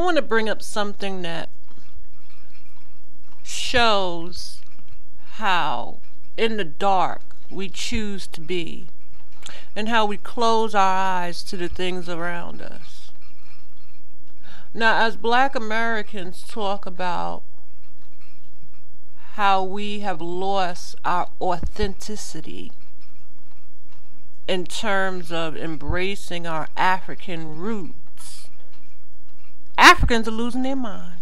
I want to bring up something that shows how in the dark we choose to be and how we close our eyes to the things around us. Now, as Black Americans talk about how we have lost our authenticity in terms of embracing our African roots, Africans are losing their mind.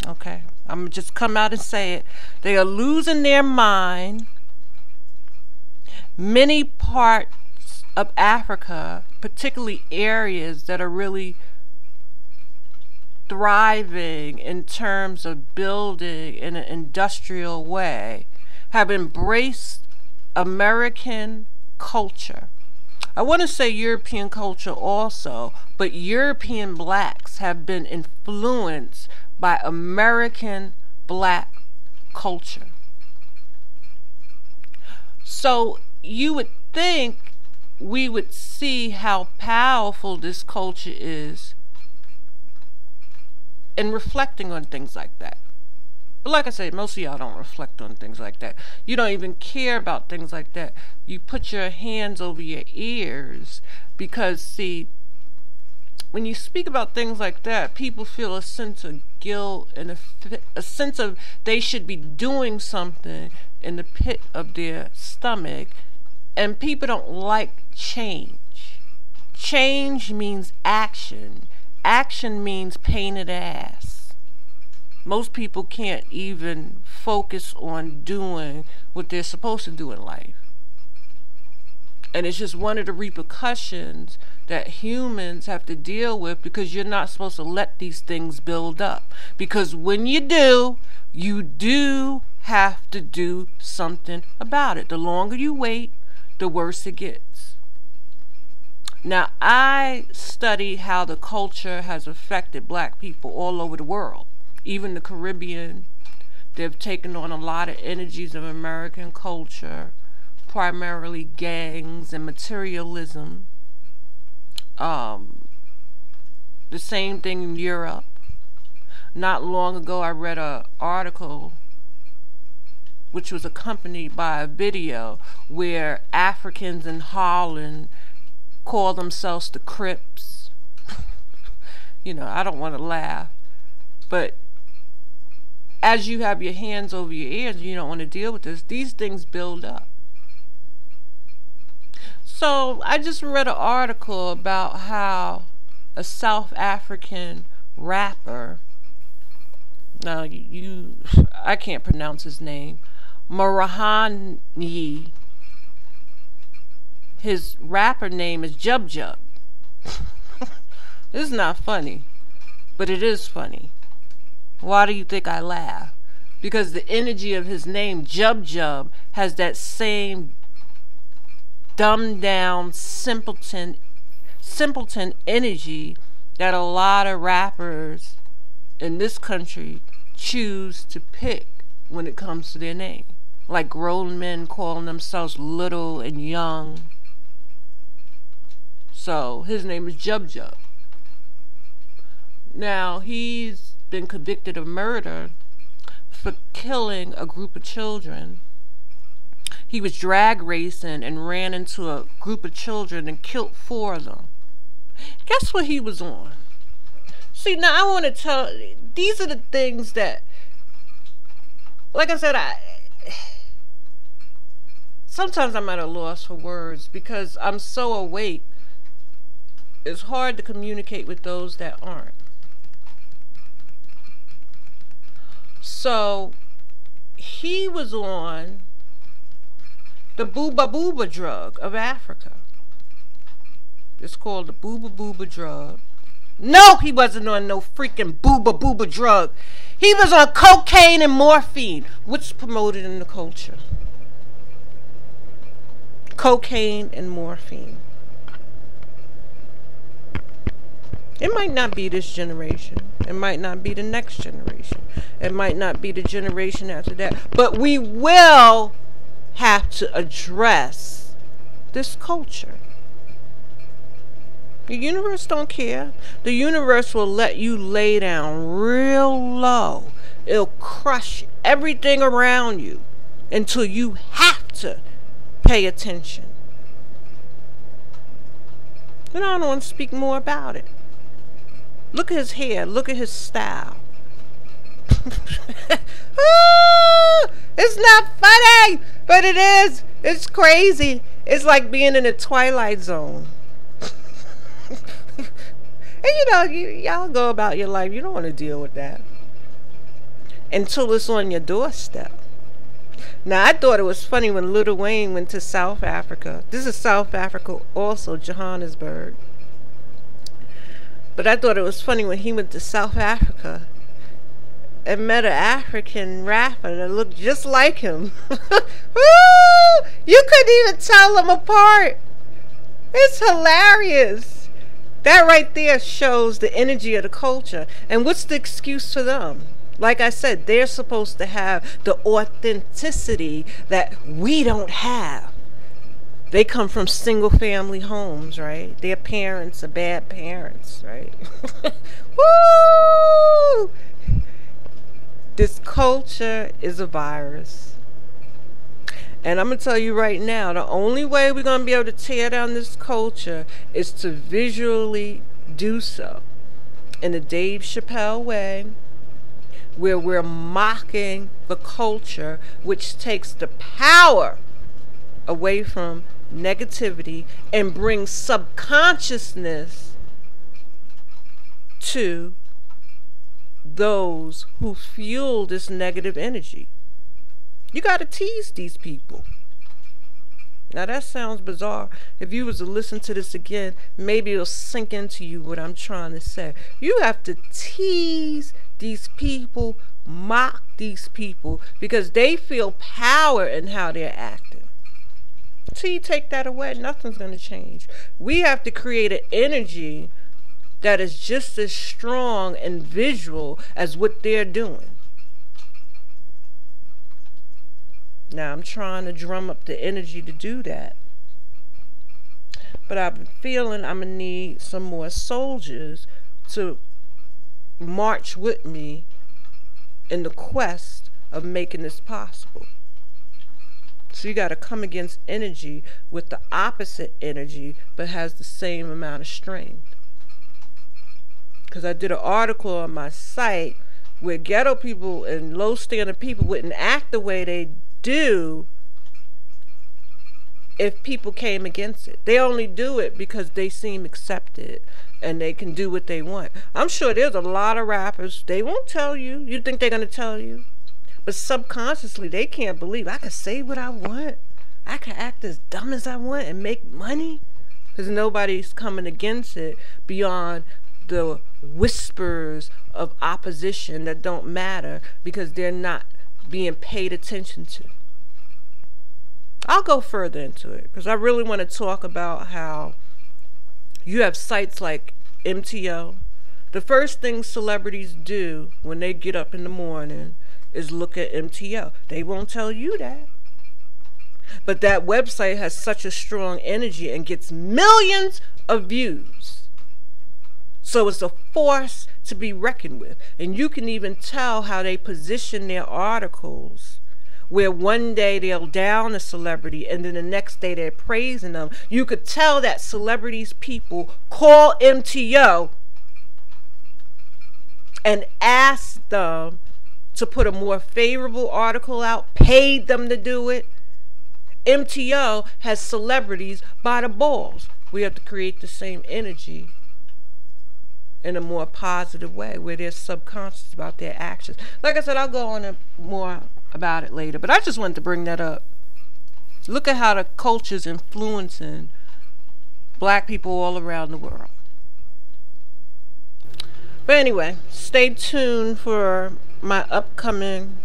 Okay, I'm gonna just come out and say it. They are losing their mind. Many parts of Africa, particularly areas that are really thriving in terms of building in an industrial way, have embraced American culture. I want to say European culture also, but European blacks have been influenced by American black culture. So you would think we would see how powerful this culture is in reflecting on things like that. But like I said, most of y'all don't reflect on things like that. You don't even care about things like that. You put your hands over your ears because, see, when you speak about things like that, people feel a sense of guilt and a sense of they should be doing something in the pit of their stomach. And people don't like change. Change means action. Action means pain in the ass. Most people can't even focus on doing what they're supposed to do in life. And it's just one of the repercussions that humans have to deal with, because you're not supposed to let these things build up. Because when you do have to do something about it. The longer you wait, the worse it gets. Now, I study how the culture has affected black people all over the world. Even the Caribbean, they've taken on a lot of energies of American culture, primarily gangs and materialism. The same thing in Europe. Not long ago, I read an article which was accompanied by a video where Africans in Holland call themselves the Crips. You know, I don't want to laugh, but as you have your hands over your ears and you don't want to deal with this, these things build up. So I just read an article about how a South African rapper, now I can't pronounce his name, Marahani, his rapper name is Jub Jub. This is not funny, but it is funny. Why do you think I laugh? Because the energy of his name, Jub Jub, has that same dumbed down, simpleton energy that a lot of rappers in this country choose to pick when it comes to their name. Like grown men calling themselves little and young. So his name is Jub Jub. Now he's been convicted of murder for killing a group of children. He was drag racing and ran into a group of children and killed 4 of them. Guess what he was on? See, now I want to tell, these are the things that, like I said, sometimes I'm at a loss for words because I'm so awake. It's hard to communicate with those that aren't. So he was on the booba booba drug of Africa. It's called the booba booba drug. No, he wasn't on no freaking booba booba drug. He was on cocaine and morphine, which is promoted in the culture. Cocaine and morphine. It might not be this generation. It might not be the next generation. It might not be the generation after that. But we will have to address this culture. The universe don't care. The universe will let you lay down real low. It'll crush everything around you until you have to pay attention. And I don't want to speak more about it. Look at his hair. Look at his style. It's not funny, but it is. It's crazy. It's like being in a Twilight Zone. And y'all go about your life. You don't want to deal with that until it's on your doorstep. Now, I thought it was funny when Lil Wayne went to South Africa. This is South Africa also, Johannesburg. But I thought it was funny when he went to South Africa and met an African rapper that looked just like him. You couldn't even tell them apart. It's hilarious. That right there shows the energy of the culture. And what's the excuse for them? Like I said, they're supposed to have the authenticity that we don't have. They come from single family homes, right? Their parents are bad parents, right? Woo! This culture is a virus. And I'm going to tell you right now, the only way we're going to be able to tear down this culture is to visually do so in a Dave Chappelle way, where we're mocking the culture, which takes the power away from negativity and brings subconsciousness to those who fuel this negative energy. You got to tease these people. Now that sounds bizarre. If you was to listen to this again, maybe it'll sink into you what I'm trying to say. You have to tease these people, mock these people, because they feel power in how they're acting. Until you take that away, nothing's going to change. We have to create an energy that is just as strong and visual as what they're doing. Now, I'm trying to drum up the energy to do that. But I've been feeling I'm going to need some more soldiers to march with me in the quest of making this possible. So you got to come against energy with the opposite energy, but has the same amount of strength. Because I did an article on my site where ghetto people and low standard people wouldn't act the way they do if people came against it. They only do it because they seem accepted and they can do what they want. I'm sure there's a lot of rappers, they won't tell you. You think they're going to tell you? But subconsciously, they can't believe I can say what I want. I can act as dumb as I want and make money. Because nobody's coming against it beyond the whispers of opposition that don't matter because they're not being paid attention to. I'll go further into it because I really want to talk about how you have sites like MTO. The first thing celebrities do when they get up in the morning is look at MTO. They won't tell you that. But that website has such a strong energy and gets millions of views. So it's a force to be reckoned with. And you can even tell how they position their articles, where one day they'll down a celebrity and then the next day they're praising them. You could tell that celebrities people call MTO and ask them to put a more favorable article out, paid them to do it. MTO has celebrities by the balls. We have to create the same energy in a more positive way where they're subconscious about their actions. Like I said, I'll go on more about it later, but I just wanted to bring that up. Look at how the culture's influencing black people all around the world. But anyway, stay tuned for my upcoming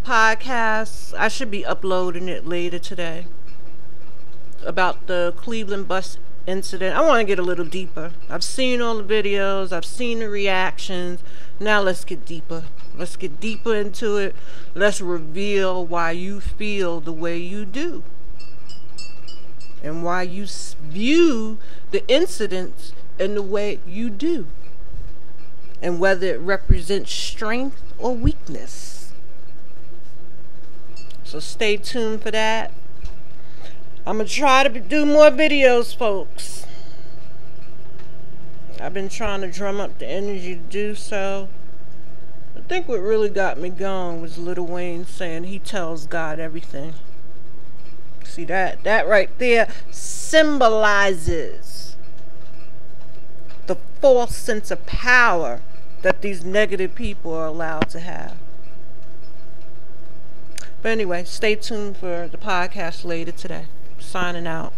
podcast. I should be uploading it later today about the Cleveland bus incident. I want to get a little deeper. I've seen all the videos, I've seen the reactions. Now let's get deeper. Let's get deeper into it. Let's reveal why you feel the way you do. and why you view the incidents in the way you do, and whether it represents strength or weakness. So stay tuned for that. I'm going to try to do more videos, folks. I've been trying to drum up the energy to do so. I think what really got me going was Lil Wayne saying he tells God everything. See, that right there symbolizes the false sense of power that these negative people are allowed to have. But anyway, stay tuned for the podcast later today. Signing out.